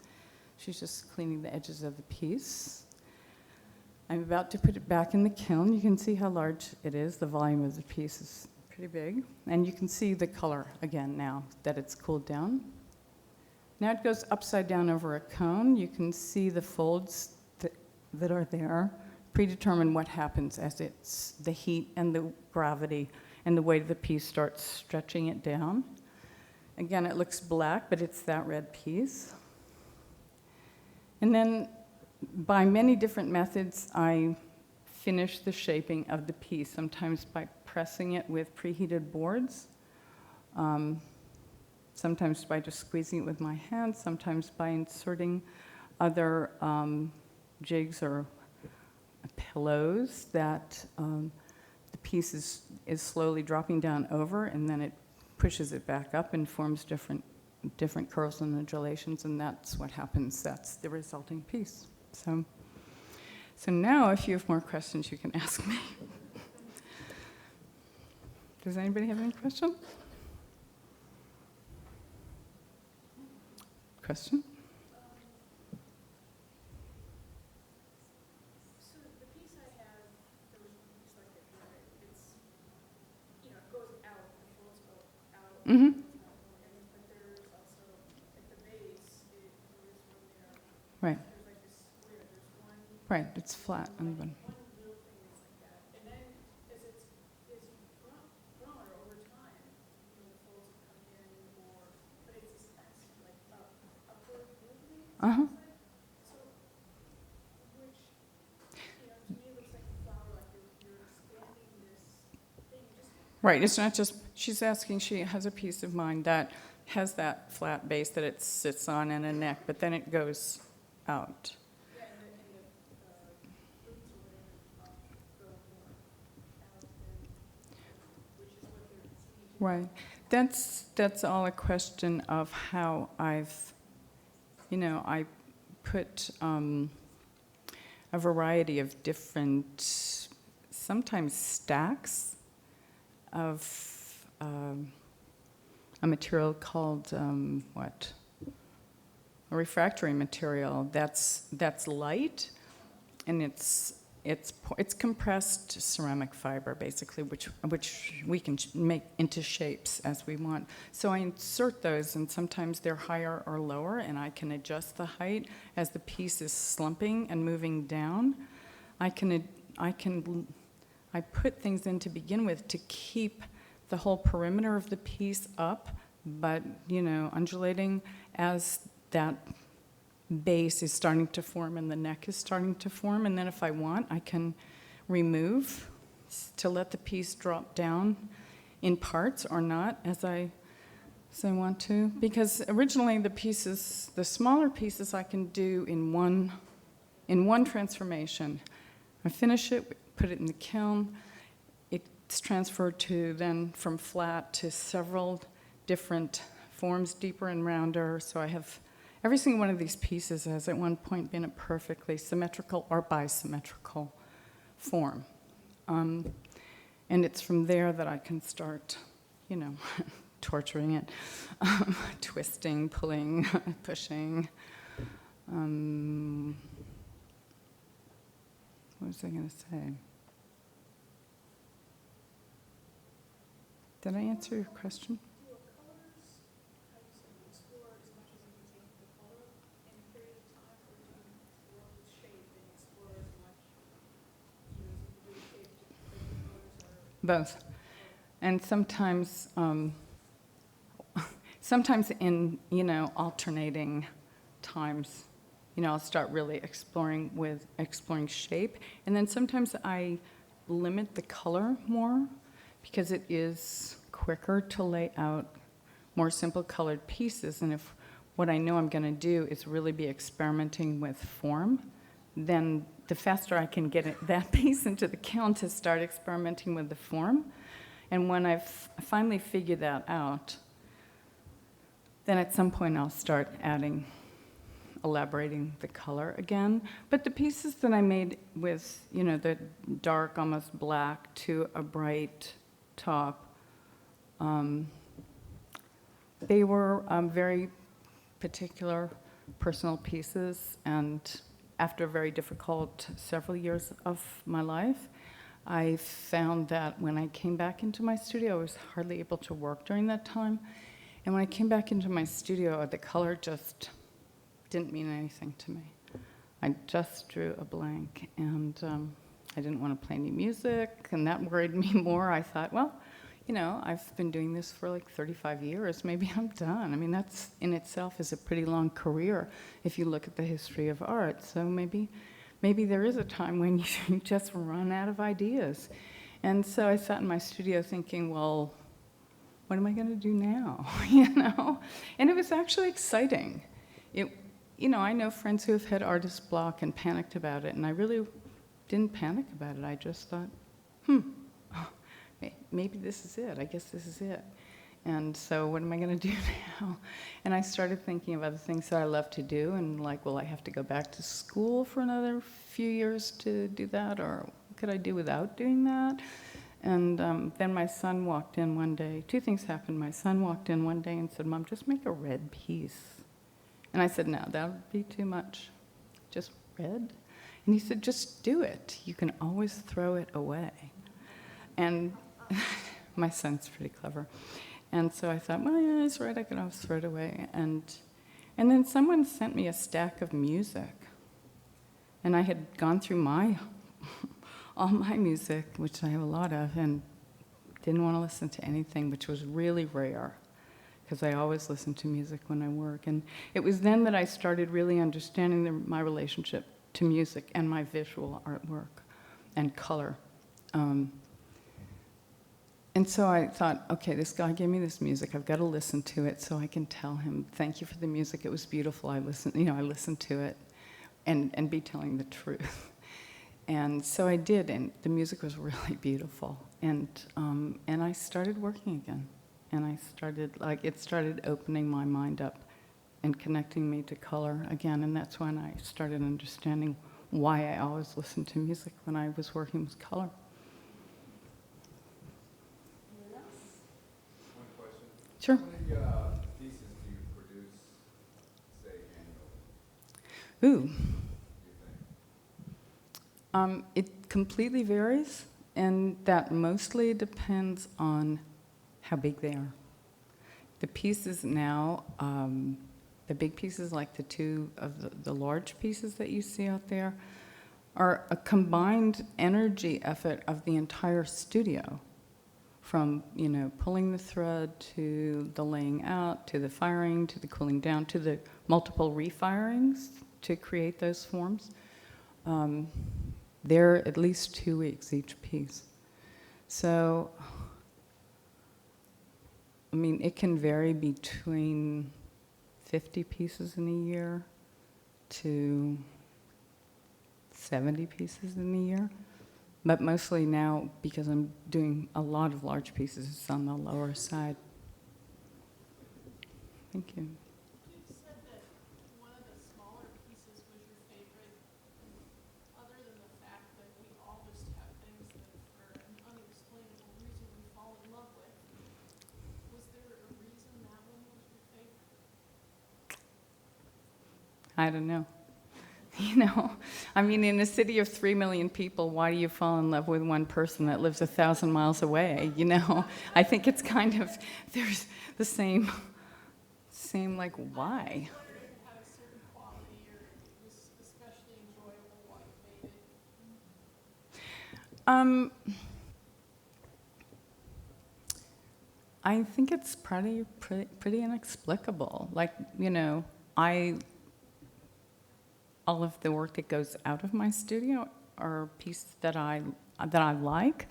B: She's just cleaning the edges of the piece. I'm about to put it back in the kiln. You can see how large it is. The volume of the piece is pretty big. And you can see the color again now that it's cooled down. Now it goes upside down over a cone. You can see the folds that are there predetermine what happens as it's the heat and the gravity and the weight of the piece starts stretching it down. Again, it looks black, but it's that red piece. And then by many different methods, I finish the shaping of the piece, sometimes by pressing it with preheated boards, sometimes by just squeezing it with my hands, sometimes by inserting other jigs or pillows that the piece is slowly dropping down over, and then it pushes it back up and forms different curls and undulations, and that's what happens. That's the resulting piece. So now, if you have more questions, you can ask me. Does anybody have any questions? Question?
C: So the piece I have, there was one piece like it where it's, it goes out, the folds go out.
B: Mm-hmm.
C: But there's also, at the base, it goes from there.
B: Right.
C: There's like this square, there's one.
B: Right, it's flat on the bottom.
C: One little thing that's like that. And then as you've grown or over time, the folds have come in, but it's like up
D: Right, it's not just, she's asking, she has a piece of mine that has that flat base that it sits on and a neck, but then it goes out.
C: Yeah, and the boots or whatever go more out than, which is what they're seeking to.
D: Right. That's all a question of how I've, I put a variety of different, sometimes stacks of a material called, a refractory material that's light, and it's compressed ceramic fiber, basically, which we can make into shapes as we want. So I insert those, and sometimes they're higher or lower, and I can adjust the height as the piece is slumping and moving down. I put things in to begin with to keep the whole perimeter of the piece up, but, undulating as that base is starting to form and the neck is starting to form. And then if I want, I can remove to let the piece drop down in parts or not as I want to. Because originally the smaller pieces I can do in one transformation. I finish it, put it in the kiln. It's transferred to then from flat to several different forms, deeper and rounder. So I have every single one of these pieces has at one point been a perfectly symmetrical or bisymmetrical form. And it's from there that I can start, torturing it, twisting, pulling, pushing. What was I going to say? Did I answer your question?
C: Do colors, how you said, explore as much as you can take the color in a period of time, or do you explore with shape and explore as much, as you can do with shape, but the colors are.
D: Both. And sometimes in, alternating times, I'll start really exploring shape. And then sometimes I limit the color more because it is quicker to lay out more simple colored pieces. And if what I know I'm going to do is really be experimenting with form, then the faster I can get that piece into the kiln to start experimenting with the form. And when I've finally figured that out, then at some point I'll start elaborating the color again. But the pieces that I made with, the dark, almost black to a bright top, they were very particular personal pieces, and after a very difficult several years of my life, I found that when I came back into my studio, I was hardly able to work during that time. And when I came back into my studio, the color just didn't mean anything to me. I just drew a blank, and I didn't want to play any music, and that worried me more. I thought, well, I've been doing this for like 35 years. Maybe I'm done. I mean, that's in itself is a pretty long career if you look at the history of art. So maybe there is a time when you just run out of ideas. And so I sat in my studio thinking, well, what am I going to do now? And it was actually exciting. I know friends who have had artist block and panicked about it, and I really didn't panic about it. I just thought, maybe this is it. I guess this is it. And so what am I going to do now? And I started thinking of other things that I love to do, and will I have to go back to school for another few years to do that, or what could I do without doing that? And then my son walked in one day. Two things happened. My son walked in one day and said, Mom, just make a red piece. And I said, no, that would be too much. Just red? And he said, just do it. You can always throw it away. And my son's pretty clever. And so I thought, well, yeah, he's right, I can always throw it away. And then someone sent me a stack of music. And I had gone through all my music, which I have a lot of, and didn't want to listen to anything, which was really rare, because I always listen to music when I work. And it was then that I started really understanding my relationship to music and my visual artwork and color. And And so I thought, okay, this guy gave me this music. I've got to listen to it so I can tell him, thank you for the music. It was beautiful. I listened to it, and be telling the truth. And so I did, and the music was really beautiful. And I started working again. And it started opening my mind up and connecting me to color again. And that's when I started understanding why I always listened to music when I was working with color.
E: One question.
D: Sure.
E: How many pieces do you produce, say, annually,
D: Ooh.
E: do you think?
D: It completely varies, and that mostly depends on how big they are. The pieces now, the big pieces, like the two of the large pieces that you see out there, are a combined energy effort of the entire studio. From, pulling the thread to the laying out, to the firing, to the cooling down, to the multiple refirings to create those forms. They're at least 2 weeks each piece. So, it can vary between 50 pieces in a year to 70 pieces in a year. But mostly now, because I'm doing a lot of large pieces, it's on the lower side. Thank you.
C: You said that one of the smaller pieces was your favorite. Other than the fact that we all just have things that for an unexplainable reason we fall in love with, was there a reason that one was your favorite?
D: I don't know. In a city of 3 million people, why do you fall in love with one person that lives 1,000 miles away? I think it's kind of, there's the same like, why?
C: I wondered if it had a certain quality or it was especially enjoyable while you made it.
D: I think it's pretty inexplicable. Like, all of the work that goes out of my studio are pieces that I like,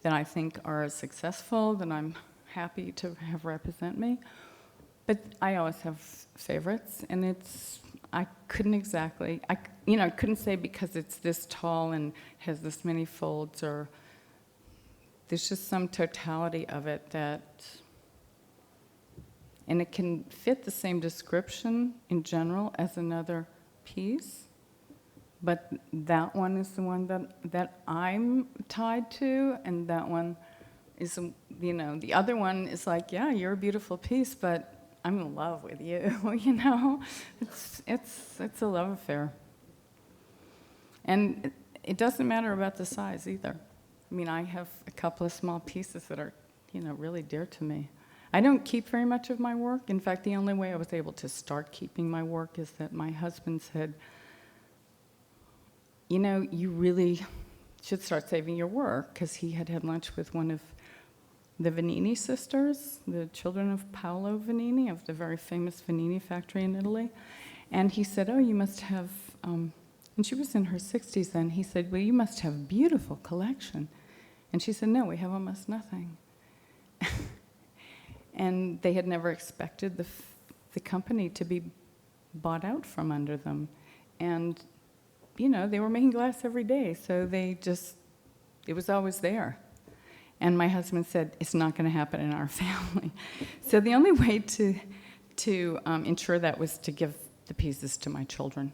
D: that I think are successful, that I'm happy to have represent me. But I always have favorites, and I couldn't say because it's this tall and has this many folds, or there's just some totality of it and it can fit the same description in general as another piece, but that one is the one that I'm tied to, and that one is, the other one is like, yeah, you're a beautiful piece, but I'm in love with you, It's a love affair. And it doesn't matter about the size either. I have a couple of small pieces that are, really dear to me. I don't keep very much of my work. In fact, the only way I was able to start keeping my work is that my husband said, you really should start saving your work, because he had lunch with one of the Vanini sisters, the children of Paolo Vanini, of the very famous Vanini factory in Italy. And he said, oh, you must have, and she was in her 60s then. He said, well, you must have a beautiful collection. And she said, no, we have almost nothing. And they had never expected the company to be bought out from under them. And, they were making glass every day, so it was always there. And my husband said, it's not going to happen in our family. So the only way to ensure that was to give the pieces to my children.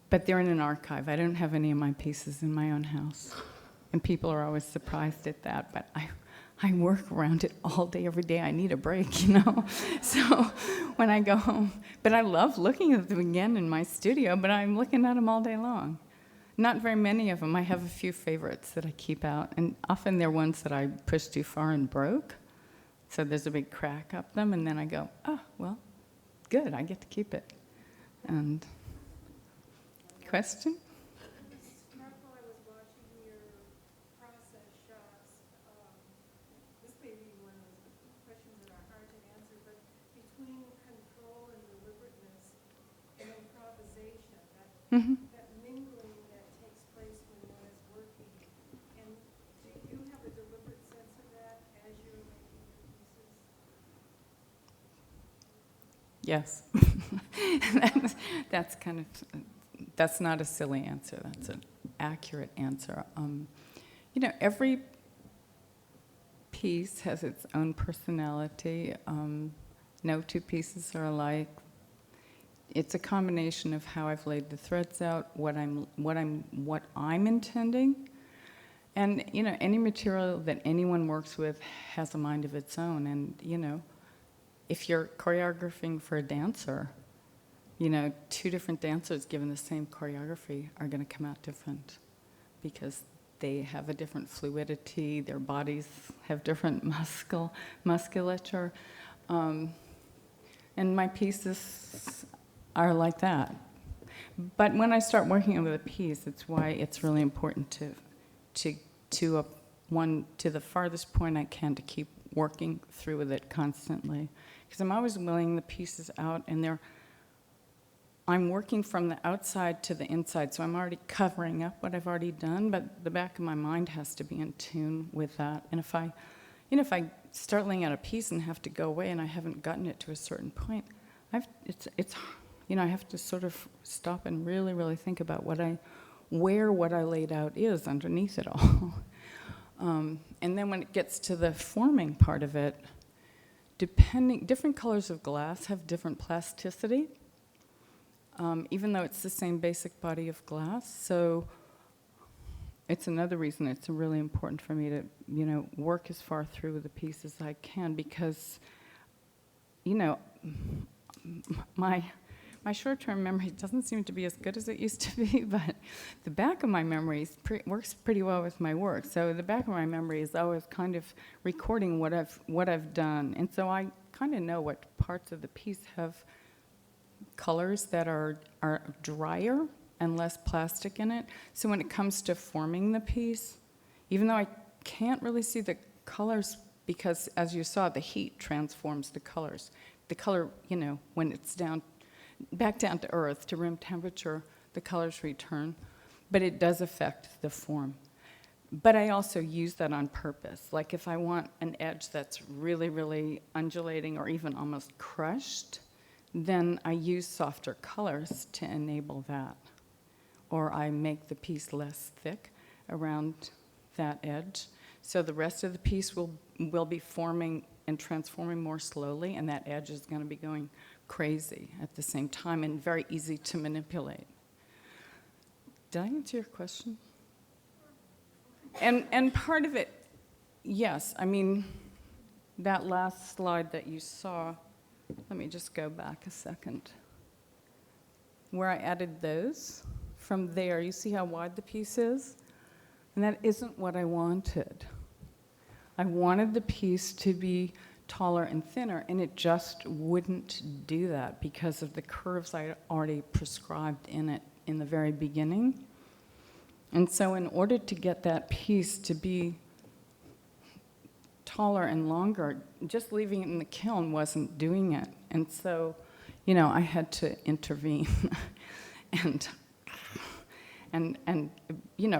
D: But they're in an archive. I don't have any of my pieces in my own house. And people are always surprised at that, but I work around it all day, every day. I need a break, So when I go home, but I love looking at them again in my studio, but I'm looking at them all day long. Not very many of them. I have a few favorites that I keep out, and often they're ones that I pushed too far and broke. So there's a big crack up them, and then I go, oh, well, good, I get to keep it. And question?
C: Struck while I was watching your process shots. This may be one of those questions that are hard to answer, but between control and deliberateness and improvisation,
D: Mm-hmm.
C: that mingling that takes place when one is working, and do you have a deliberate sense of that as
D: Yes. That's kind of, that's not a silly answer. That's an accurate answer. Every piece has its own personality. No two pieces are alike. It's a combination of how I've laid the threads out, what I'm intending, and any material that anyone works with has a mind of its own. And if you're choreographing for a dancer, two different dancers given the same choreography are going to come out different because they have a different fluidity, their bodies have different musculature. And my pieces are like that. But when I start working with a piece, it's why it's really important to the farthest point I can to keep working through with it constantly. Because I'm always milling the pieces out, and I'm working from the outside to the inside, so I'm already covering up what I've already done, but the back of my mind has to be in tune with that. And if I start laying out a piece and have to go away and I haven't gotten it to a certain point, I have to sort of stop and really, really think about where what I laid out is underneath it all. And then when it gets to the forming part of it, different colors of glass have different plasticity, even though it's the same basic body of glass. So it's another reason it's really important for me to, work as far through with the piece as I can, because, my short-term memory doesn't seem to be as good as it used to be, but the back of my memory works pretty well with my work. So the back of my memory is always kind of recording what I've done, and so I kind of know what parts of the piece have colors that are drier and less plastic in it. So when it comes to forming the piece, even though I can't really see the colors, because as you saw, the heat transforms the colors. The color, when it's back down to earth, to room temperature, the colors return, but it does affect the form. But I also use that on purpose. Like if I want an edge that's really, really undulating or even almost crushed, then I use softer colors to enable that. Or I make the piece less thick around that edge. So the rest of the piece will be forming and transforming more slowly, and that edge is going to be going crazy at the same time and very easy to manipulate. Did I answer your question? And part of it, yes, I mean, that last slide that you saw, let me just go back a second, where I added those. From there, you see how wide the piece is? And that isn't what I wanted. I wanted the piece to be taller and thinner, and it just wouldn't do that because of the curves I had already prescribed in it in the very beginning. And so in order to get that piece to be taller and longer, just leaving it in the kiln wasn't doing it. And so, I had to intervene and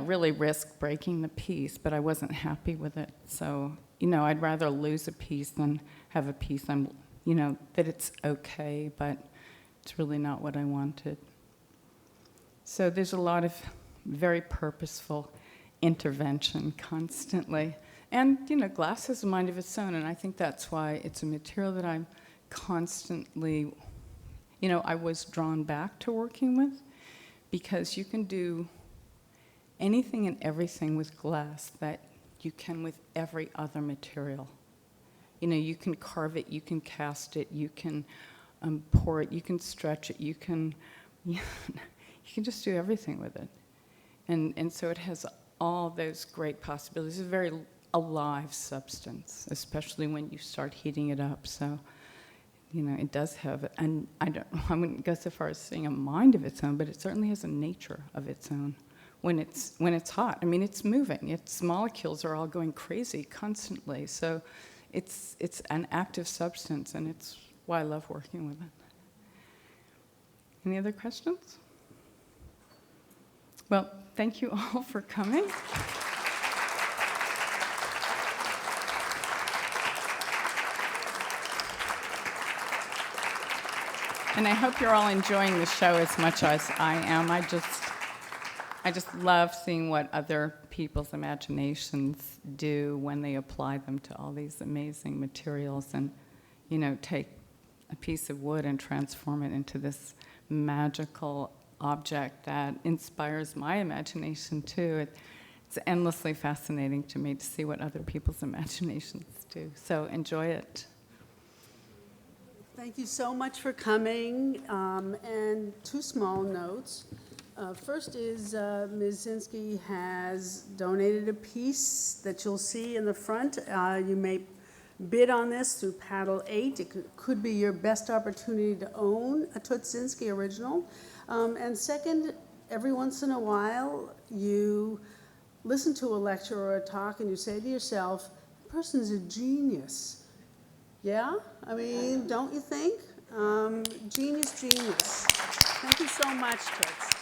D: really risk breaking the piece, but I wasn't happy with it. So, I'd rather lose a piece than have a piece that it's okay, but it's really not what I wanted. So there's a lot of very purposeful intervention constantly. And, glass has a mind of its own, and I think that's why it's a material that I'm constantly, I was drawn back to working with, because you can do anything and everything with glass that you can with every other material. You can carve it, you can cast it, you can pour it, you can stretch it, you can just do everything with it. And so it has all those great possibilities. It's a very alive substance, especially when you start heating it up. So, it does have, and I wouldn't go so far as saying a mind of its own, but it certainly has a nature of its own. When it's hot, I mean, it's moving. Its molecules are all going crazy constantly. So, it's an active substance, and it's why I love working with it. Any other questions? Well, thank you all for coming. And I hope you're all enjoying the show as much as I am. I just love seeing what other people's imaginations do when they apply them to all these amazing materials and, you know, take a piece of wood and transform it into this magical object that inspires my imagination too. It's endlessly fascinating to me to see what other people's imaginations do. So enjoy it.
A: Thank you so much for coming. And two small notes. First is Ms. Zynsky has donated a piece that you'll see in the front. You may bid on this through Paddle 8. It could be your best opportunity to own a Toots Zynsky original. And second, every once in a while, you listen to a lecture or a talk and you say to yourself, that person's a genius. Yeah? I mean, don't you think? Genius. Thank you so much, Toots.